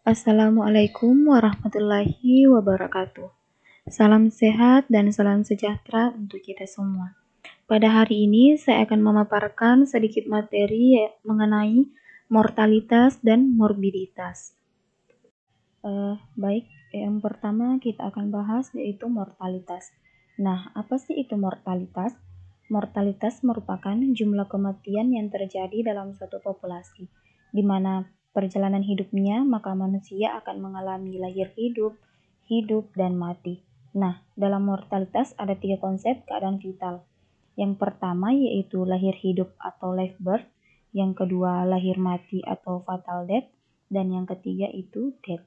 Assalamualaikum warahmatullahi wabarakatuh. Salam sehat dan salam sejahtera untuk kita semua. Pada hari ini saya akan memaparkan sedikit materi mengenai mortalitas dan morbiditas. Baik, yang pertama kita akan bahas yaitu mortalitas. Nah, apa sih itu mortalitas? Mortalitas merupakan jumlah kematian yang terjadi dalam suatu populasi, di mana perjalanan hidupnya maka manusia akan mengalami lahir hidup, hidup, dan mati. Nah, dalam mortalitas ada 3 konsep keadaan vital. Yang pertama yaitu lahir hidup atau live birth, yang kedua lahir mati atau fatal death, dan yang ketiga itu death.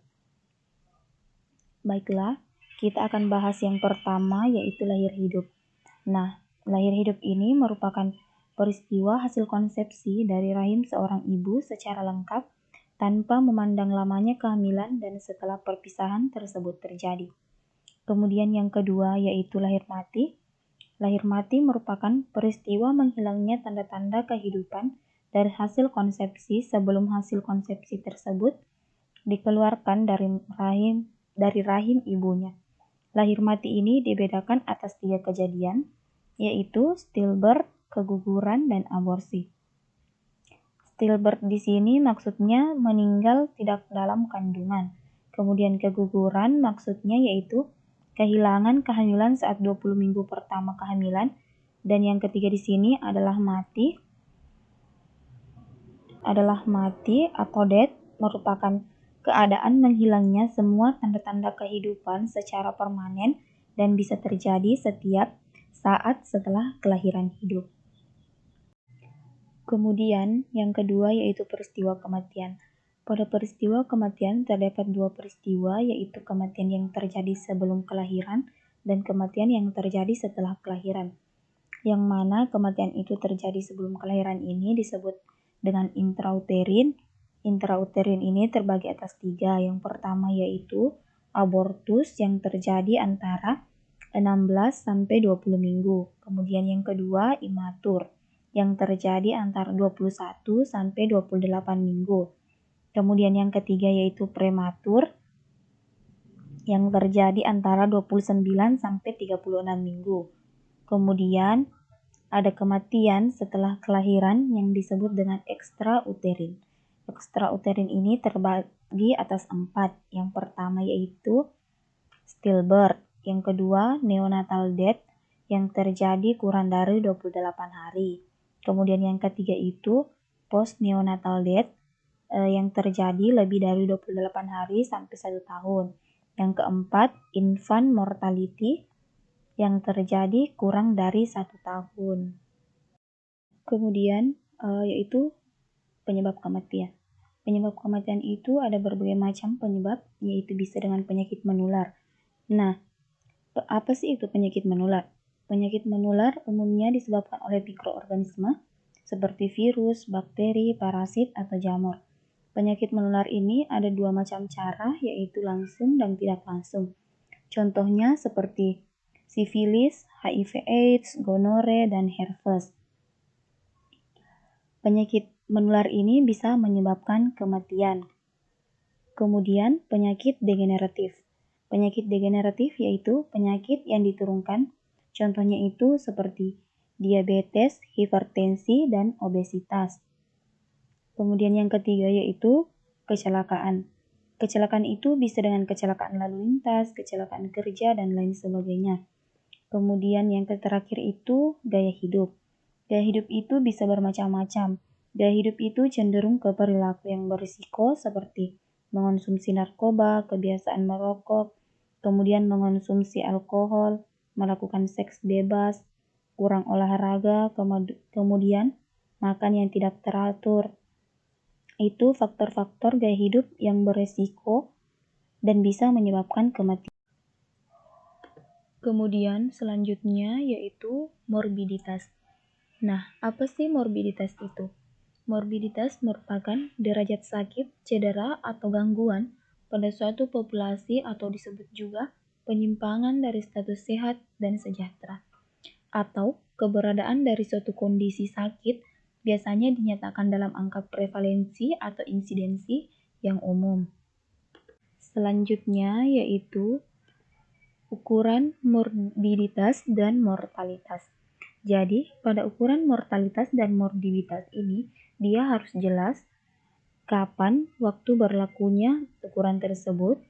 Baiklah, kita akan bahas yang pertama yaitu lahir hidup. Nah, lahir hidup ini merupakan peristiwa hasil konsepsi dari rahim seorang ibu secara lengkap tanpa memandang lamanya kehamilan dan setelah perpisahan tersebut terjadi. Kemudian yang kedua yaitu lahir mati. Lahir mati merupakan peristiwa menghilangnya tanda-tanda kehidupan dari hasil konsepsi sebelum hasil konsepsi tersebut dikeluarkan dari rahim ibunya. Lahir mati ini dibedakan atas 3 kejadian, yaitu stillbirth, keguguran, dan aborsi. Stillbirth di sini maksudnya meninggal tidak dalam kandungan. Kemudian keguguran maksudnya yaitu kehilangan kehamilan saat 20 minggu pertama kehamilan. Dan yang ketiga di sini adalah mati atau death, merupakan keadaan menghilangnya semua tanda-tanda kehidupan secara permanen dan bisa terjadi setiap saat setelah kelahiran hidup. Kemudian yang kedua yaitu peristiwa kematian. Pada peristiwa kematian terdapat 2 peristiwa, yaitu kematian yang terjadi sebelum kelahiran dan kematian yang terjadi setelah kelahiran. Yang mana kematian itu terjadi sebelum kelahiran ini disebut dengan intrauterin. Intrauterin ini terbagi atas 3. Yang pertama yaitu abortus yang terjadi antara 16 sampai 20 minggu. Kemudian yang kedua imatur yang terjadi antara 21 sampai 28 minggu. Kemudian yang ketiga yaitu prematur yang terjadi antara 29 sampai 36 minggu. Kemudian ada kematian setelah kelahiran yang disebut dengan extrauterin. Extrauterin ini terbagi atas 4. Yang pertama yaitu stillbirth, yang kedua neonatal death yang terjadi kurang dari 28 hari. Kemudian yang ketiga itu post neonatal death yang terjadi lebih dari 28 hari sampai 1 tahun. Yang keempat infant mortality yang terjadi kurang dari 1 tahun. Kemudian yaitu penyebab kematian. Penyebab kematian itu ada berbagai macam penyebab, yaitu bisa dengan penyakit menular. Nah, apa sih itu penyakit menular? Penyakit menular umumnya disebabkan oleh mikroorganisme seperti virus, bakteri, parasit, atau jamur. Penyakit menular ini ada 2 macam cara, yaitu langsung dan tidak langsung. Contohnya seperti sifilis, HIV/AIDS, gonore, dan herpes. Penyakit menular ini bisa menyebabkan kematian. Kemudian penyakit degeneratif. Penyakit degeneratif yaitu penyakit yang diturunkan. Contohnya itu seperti diabetes, hipertensi, dan obesitas. Kemudian yang ketiga yaitu kecelakaan. Kecelakaan itu bisa dengan kecelakaan lalu lintas, kecelakaan kerja, dan lain sebagainya. Kemudian yang terakhir itu gaya hidup. Gaya hidup itu bisa bermacam-macam. Gaya hidup itu cenderung ke perilaku yang berisiko seperti mengonsumsi narkoba, kebiasaan merokok, kemudian mengonsumsi alkohol, melakukan seks bebas, kurang olahraga, kemudian makan yang tidak teratur. Itu faktor-faktor gaya hidup yang berisiko dan bisa menyebabkan kematian. Kemudian selanjutnya yaitu morbiditas. Nah, apa sih morbiditas itu? Morbiditas merupakan derajat sakit, cedera, atau gangguan pada suatu populasi atau disebut juga penyimpangan dari status sehat dan sejahtera. Atau keberadaan dari suatu kondisi sakit biasanya dinyatakan dalam angka prevalensi atau insidensi yang umum. Selanjutnya yaitu ukuran morbiditas dan mortalitas. Jadi, pada ukuran mortalitas dan morbiditas ini, dia harus jelas kapan waktu berlakunya ukuran tersebut,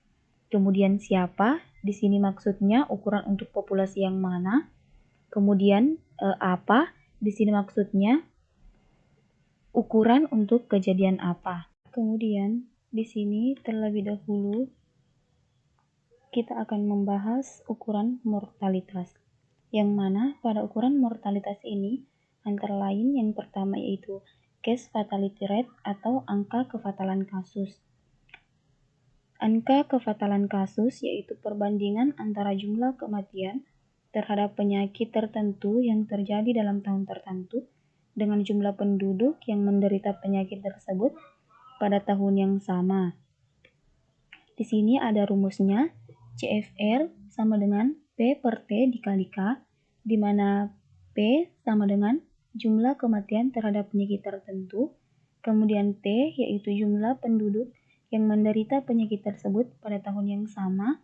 kemudian siapa, di sini maksudnya ukuran untuk populasi yang mana, kemudian apa, di sini maksudnya ukuran untuk kejadian apa. Kemudian, di sini terlebih dahulu kita akan membahas ukuran mortalitas. Yang mana pada ukuran mortalitas ini antara lain yang pertama yaitu case fatality rate atau angka kefatalan kasus. Angka kefatalan kasus yaitu perbandingan antara jumlah kematian terhadap penyakit tertentu yang terjadi dalam tahun tertentu dengan jumlah penduduk yang menderita penyakit tersebut pada tahun yang sama. Di sini ada rumusnya, CFR sama dengan P per T dikali K, di mana P sama dengan jumlah kematian terhadap penyakit tertentu, kemudian T yaitu jumlah penduduk yang menderita penyakit tersebut pada tahun yang sama,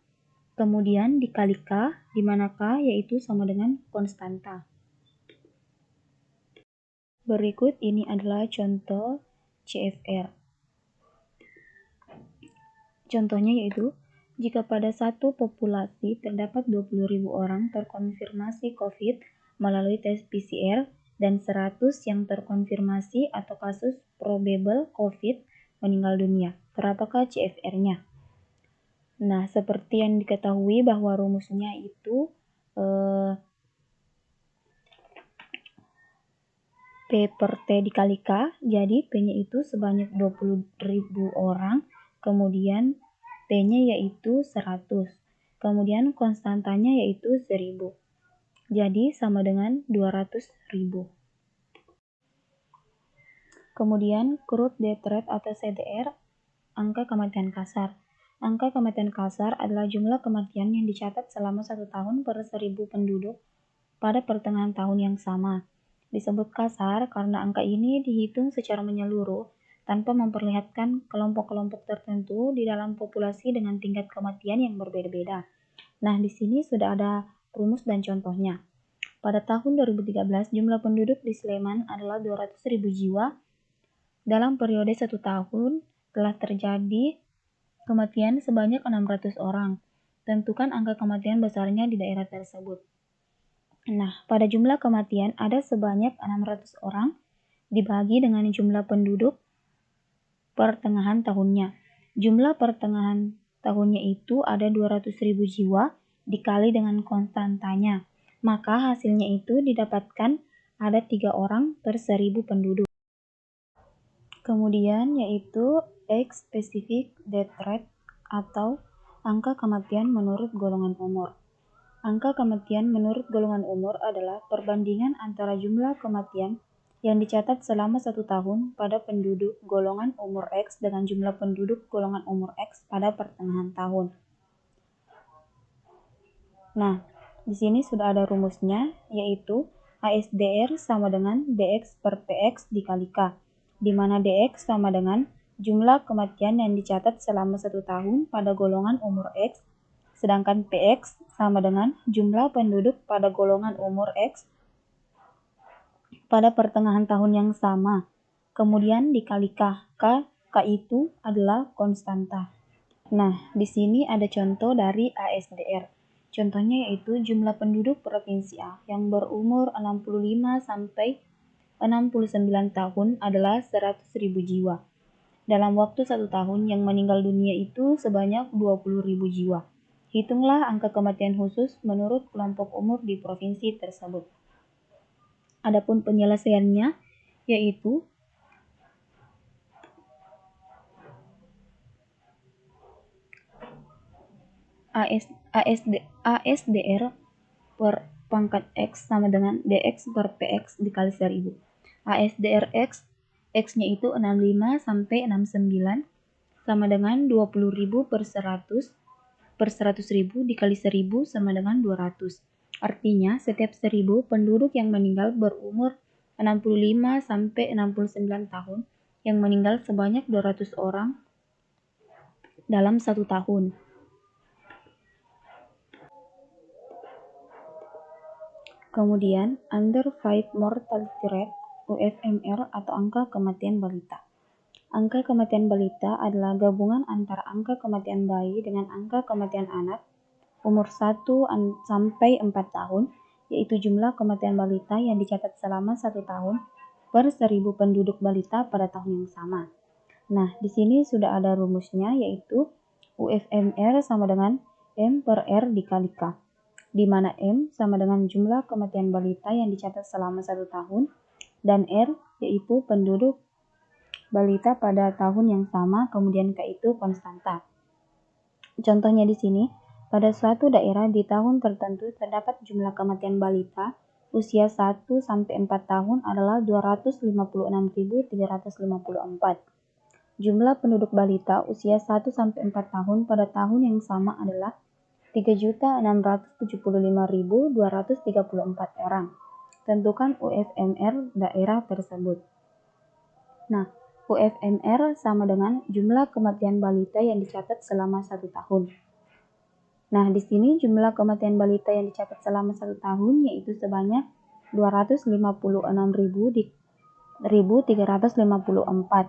kemudian dikali K, di mana K yaitu sama dengan konstanta. Berikut ini adalah contoh CFR. Contohnya yaitu, jika pada satu populasi terdapat 20.000 orang terkonfirmasi COVID melalui tes PCR dan 100 yang terkonfirmasi atau kasus probable COVID meninggal dunia. Berapakah CFR-nya? Nah, seperti yang diketahui bahwa rumusnya itu P per T dikali K, jadi P-nya itu sebanyak 20.000 orang, kemudian T-nya yaitu 100, kemudian konstantanya yaitu 1000. Jadi sama dengan 200.000. Kemudian crude death rate atau CDR, angka kematian kasar. Angka kematian kasar adalah jumlah kematian yang dicatat selama 1 tahun per 1.000 penduduk pada pertengahan tahun yang sama. Disebut kasar karena angka ini dihitung secara menyeluruh tanpa memperlihatkan kelompok-kelompok tertentu di dalam populasi dengan tingkat kematian yang berbeda-beda. Nah, di sini sudah ada rumus dan contohnya. Pada tahun 2013, jumlah penduduk di Sleman adalah 200.000 jiwa. Dalam periode 1 tahun, telah terjadi kematian sebanyak 600 orang. Tentukan angka kematian besarnya di daerah tersebut. Nah, pada jumlah kematian ada sebanyak 600 orang dibagi dengan jumlah penduduk pertengahan tahunnya. Jumlah pertengahan tahunnya itu ada 200.000 jiwa dikali dengan konstantanya. Maka hasilnya itu didapatkan ada 3 orang per 1.000 penduduk. Kemudian yaitu X specific death rate atau angka kematian menurut golongan umur. Angka kematian menurut golongan umur adalah perbandingan antara jumlah kematian yang dicatat selama 1 tahun pada penduduk golongan umur X dengan jumlah penduduk golongan umur X pada pertengahan tahun. Nah, di sini sudah ada rumusnya, yaitu ASDR sama dengan DX per PX dikali K, di mana DX sama dengan jumlah kematian yang dicatat selama 1 tahun pada golongan umur X, sedangkan PX sama dengan jumlah penduduk pada golongan umur X pada pertengahan tahun yang sama. Kemudian dikali K. K itu adalah konstanta. Nah, di sini ada contoh dari ASDR. Contohnya yaitu jumlah penduduk Provinsi A yang berumur 65 sampai 69 tahun adalah 100.000 jiwa. Dalam waktu 1 tahun yang meninggal dunia itu sebanyak 20.000 jiwa. Hitunglah angka kematian khusus menurut kelompok umur di provinsi tersebut. Adapun penyelesaiannya yaitu ASDR per pangkat X sama dengan DX per PX dikali 1000. ASDR X, X-nya itu 65 sampai 69 sama dengan 20.000 per 100 per 100.000 dikali 1000 sama dengan 200. Artinya setiap 1000 penduduk yang meninggal berumur 65 sampai 69 tahun yang meninggal sebanyak 200 orang dalam 1 tahun. Kemudian, Under 5 Mortality Rate (UFMR) atau angka kematian balita. Angka kematian balita adalah gabungan antara angka kematian bayi dengan angka kematian anak umur 1 sampai 4 tahun, yaitu jumlah kematian balita yang dicatat selama 1 tahun per 1000 penduduk balita pada tahun yang sama. Nah, di sini sudah ada rumusnya, yaitu UFMR sama dengan M per R dikali K, di mana M sama dengan jumlah kematian balita yang dicatat selama 1 tahun, dan R yaitu penduduk balita pada tahun yang sama, kemudian K itu konstanta. Contohnya di sini, pada suatu daerah di tahun tertentu terdapat jumlah kematian balita usia 1 sampai 4 tahun adalah 256.354. Jumlah penduduk balita usia 1 sampai 4 tahun pada tahun yang sama adalah 3.675.234 orang. Tentukan UFMR daerah tersebut. Nah, UFMR sama dengan jumlah kematian balita yang dicatat selama 1 tahun. Nah, di sini jumlah kematian balita yang dicatat selama 1 tahun yaitu sebanyak 256.354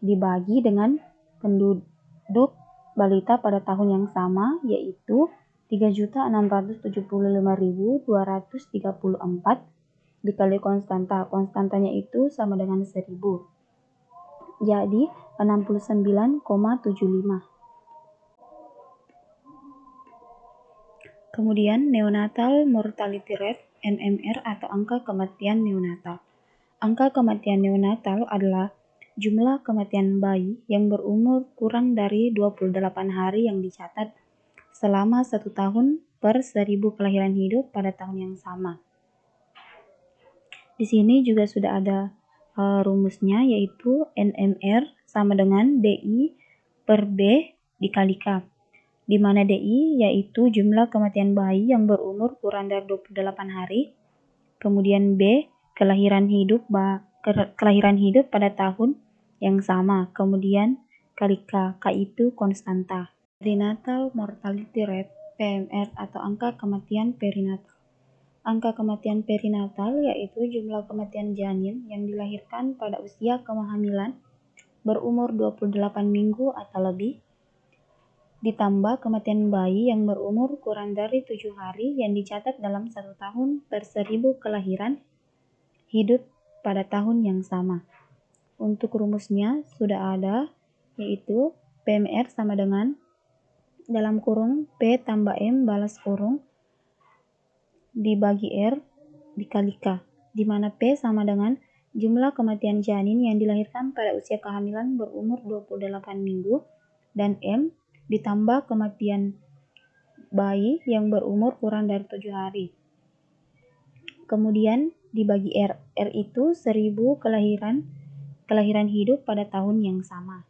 dibagi dengan penduduk balita pada tahun yang sama, yaitu 3.675.234 dikali konstanta. Konstantanya itu sama dengan 1000. Jadi 69,75. Kemudian Neonatal Mortality Rate (NMR) atau angka kematian neonatal. Angka kematian neonatal adalah jumlah kematian bayi yang berumur kurang dari 28 hari yang dicatat selama 1 tahun per 1000 kelahiran hidup pada tahun yang sama. Di sini juga sudah ada rumusnya, yaitu NMR sama dengan DI per B dikali K, di mana DI yaitu jumlah kematian bayi yang berumur kurang dari 28 hari, kemudian B kelahiran hidup pada tahun yang sama, kemudian kali K. K itu konstanta. Perinatal Mortality Rate (PMR) atau angka kematian perinatal. Angka kematian perinatal yaitu jumlah kematian janin yang dilahirkan pada usia kehamilan berumur 28 minggu atau lebih, ditambah kematian bayi yang berumur kurang dari 7 hari yang dicatat dalam 1 tahun per 1000 kelahiran hidup pada tahun yang sama. Untuk rumusnya sudah ada, yaitu PMR sama dengan dalam kurung P tambah M balas kurung dibagi R dikali K, di mana P sama dengan jumlah kematian janin yang dilahirkan pada usia kehamilan berumur 28 minggu, dan M ditambah kematian bayi yang berumur kurang dari 7 hari. Kemudian dibagi R. R itu 1000 kelahiran hidup pada tahun yang sama.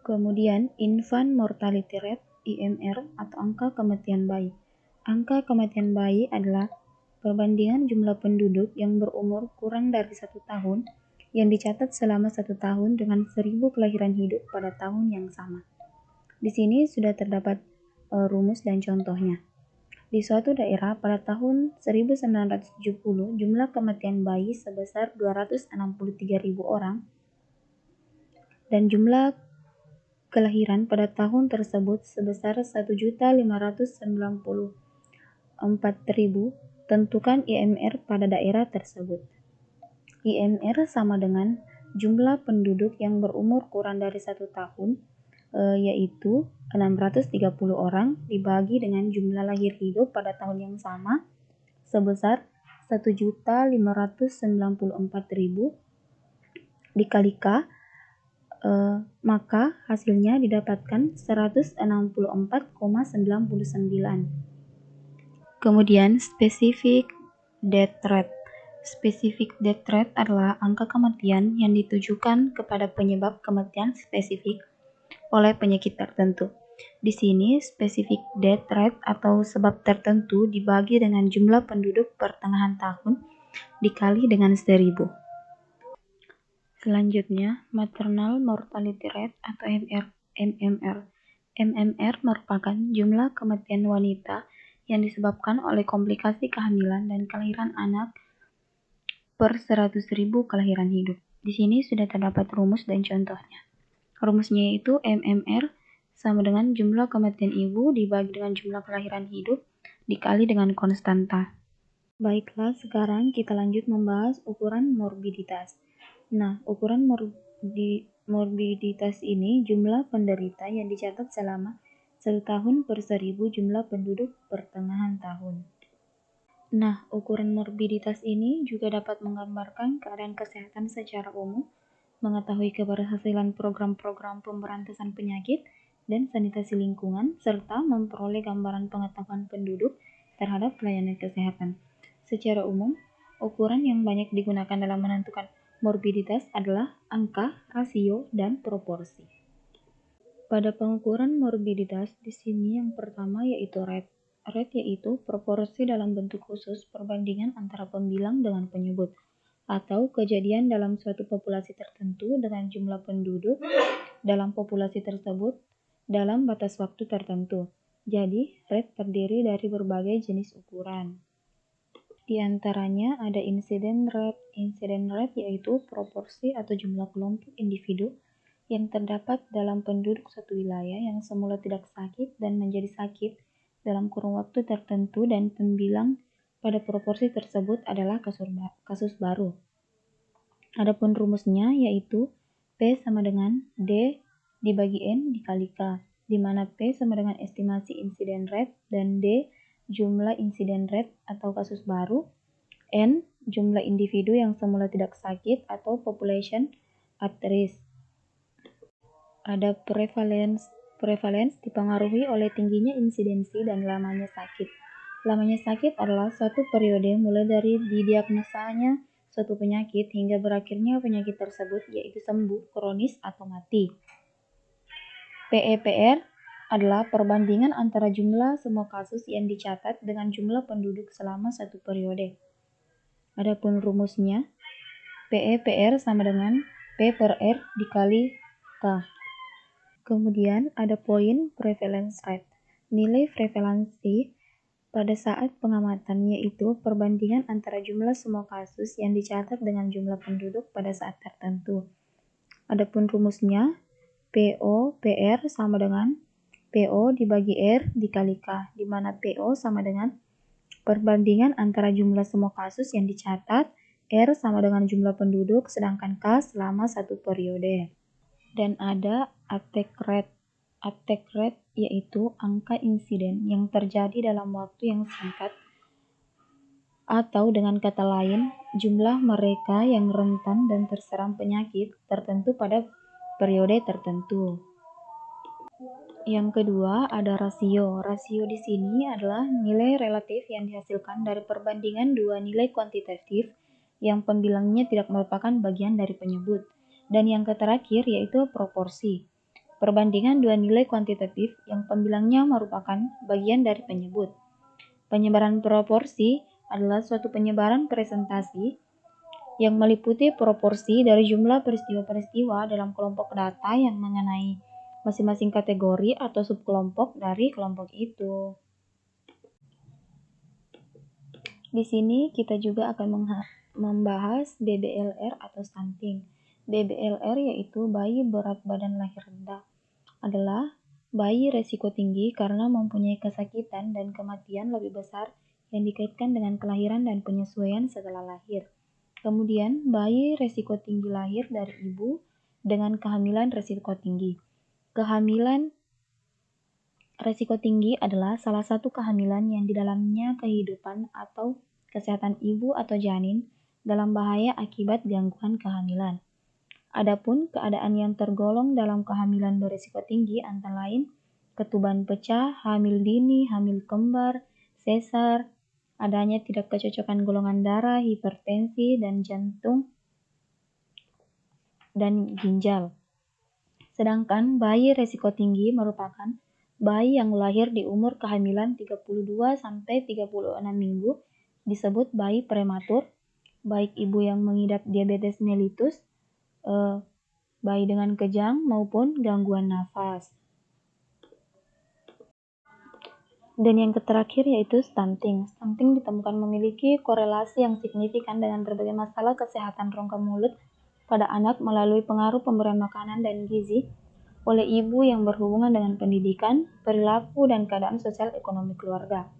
Kemudian Infant Mortality Rate (IMR) atau angka kematian bayi. Angka kematian bayi adalah perbandingan jumlah penduduk yang berumur kurang dari 1 tahun yang dicatat selama 1 tahun dengan 1000 kelahiran hidup pada tahun yang sama. Di sini sudah terdapat rumus dan contohnya. Di suatu daerah pada tahun 1970 jumlah kematian bayi sebesar 263.000 orang dan jumlah kelahiran pada tahun tersebut sebesar 1.594.000. Tentukan IMR pada daerah tersebut. IMR sama dengan jumlah penduduk yang berumur kurang dari 1 tahun, yaitu 630 orang dibagi dengan jumlah lahir hidup pada tahun yang sama sebesar 1.594.000 dikali K, maka hasilnya didapatkan 164,99. Kemudian Specific Death Rate. Specific Death Rate adalah angka kematian yang ditujukan kepada penyebab kematian spesifik oleh penyakit tertentu. Di sini Specific Death Rate atau sebab tertentu dibagi dengan jumlah penduduk pertengahan tahun dikali dengan 1000. Selanjutnya, Maternal Mortality Rate atau MR. MMR. MMR merupakan jumlah kematian wanita yang disebabkan oleh komplikasi kehamilan dan kelahiran anak per 100.000 kelahiran hidup. Di sini sudah terdapat rumus dan contohnya. Rumusnya yaitu MMR sama dengan jumlah kematian ibu dibagi dengan jumlah kelahiran hidup dikali dengan konstanta. Baiklah, sekarang kita lanjut membahas ukuran morbiditas. Nah, ukuran morbiditas ini jumlah penderita yang dicatat selama 1 tahun per 1.000 jumlah penduduk pertengahan tahun. Nah, ukuran morbiditas ini juga dapat menggambarkan keadaan kesehatan secara umum, mengetahui keberhasilan program-program pemberantasan penyakit dan sanitasi lingkungan, serta memperoleh gambaran pengetahuan penduduk terhadap pelayanan kesehatan. Secara umum, ukuran yang banyak digunakan dalam menentukan morbiditas adalah angka, rasio, dan proporsi. Pada pengukuran morbiditas, di sini yang pertama yaitu rate. Rate yaitu proporsi dalam bentuk khusus perbandingan antara pembilang dengan penyebut, atau kejadian dalam suatu populasi tertentu dengan jumlah penduduk dalam populasi tersebut dalam batas waktu tertentu. Jadi, rate terdiri dari berbagai jenis ukuran. Di antaranya ada incident rate. Incident rate yaitu proporsi atau jumlah kelompok individu yang terdapat dalam penduduk suatu wilayah yang semula tidak sakit dan menjadi sakit dalam kurun waktu tertentu dan pembilang pada proporsi tersebut adalah kasus baru. Adapun rumusnya yaitu P sama dengan D dibagi N dikali K, di mana P sama dengan estimasi incident rate dan D jumlah incident rate atau kasus baru, N jumlah individu yang semula tidak sakit atau population at risk. Ada prevalence dipengaruhi oleh tingginya insidensi dan lamanya sakit. Lamanya sakit adalah suatu periode mulai dari didiagnosanya suatu penyakit hingga berakhirnya penyakit tersebut, yaitu sembuh, kronis, atau mati. PEPR adalah perbandingan antara jumlah semua kasus yang dicatat dengan jumlah penduduk selama satu periode. Adapun rumusnya, PEPR sama dengan P per R dikali K. Kemudian ada poin prevalence rate. Nilai prevalensi pada saat pengamatan yaitu perbandingan antara jumlah semua kasus yang dicatat dengan jumlah penduduk pada saat tertentu. Adapun rumusnya, PO/PR sama dengan PO dibagi R dikali K, di mana PO sama dengan perbandingan antara jumlah semua kasus yang dicatat, R sama dengan jumlah penduduk, sedangkan K selama satu periode. Dan ada attack rate. Attack rate yaitu angka insiden yang terjadi dalam waktu yang singkat, atau dengan kata lain, jumlah mereka yang rentan dan terserang penyakit tertentu pada periode tertentu. Yang kedua ada rasio. Rasio di sini adalah nilai relatif yang dihasilkan dari perbandingan dua nilai kuantitatif yang pembilangnya tidak merupakan bagian dari penyebut. Dan yang terakhir yaitu proporsi. Perbandingan dua nilai kuantitatif yang pembilangnya merupakan bagian dari penyebut. Penyebaran proporsi adalah suatu penyebaran presentasi yang meliputi proporsi dari jumlah peristiwa-peristiwa dalam kelompok data yang mengenai masing-masing kategori atau subkelompok dari kelompok itu. Di sini kita juga akan membahas BBLR atau stunting. BBLR yaitu bayi berat badan lahir rendah. Adalah bayi resiko tinggi karena mempunyai kesakitan dan kematian lebih besar yang dikaitkan dengan kelahiran dan penyesuaian setelah lahir. Kemudian, bayi resiko tinggi lahir dari ibu dengan kehamilan resiko tinggi. Kehamilan resiko tinggi adalah salah satu kehamilan yang di dalamnya kehidupan atau kesehatan ibu atau janin dalam bahaya akibat gangguan kehamilan. Adapun keadaan yang tergolong dalam kehamilan berisiko tinggi antara lain ketuban pecah, hamil dini, hamil kembar, sesar, adanya tidak kecocokan golongan darah, hipertensi, dan jantung, dan ginjal. Sedangkan bayi resiko tinggi merupakan bayi yang lahir di umur kehamilan 32-36 minggu disebut bayi prematur, baik ibu yang mengidap diabetes mellitus bayi dengan kejang maupun gangguan nafas. Dan yang terakhir yaitu stunting. Stunting ditemukan memiliki korelasi yang signifikan dengan berbagai masalah kesehatan rongga mulut pada anak melalui pengaruh pemberian makanan dan gizi oleh ibu yang berhubungan dengan pendidikan, perilaku, dan keadaan sosial ekonomi keluarga.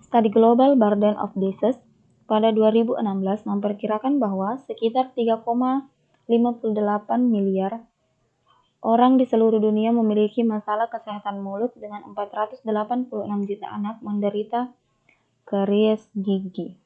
Studi Global Burden of Disease pada 2016 memperkirakan bahwa sekitar 3,58 miliar orang di seluruh dunia memiliki masalah kesehatan mulut dengan 486 juta anak menderita karies gigi.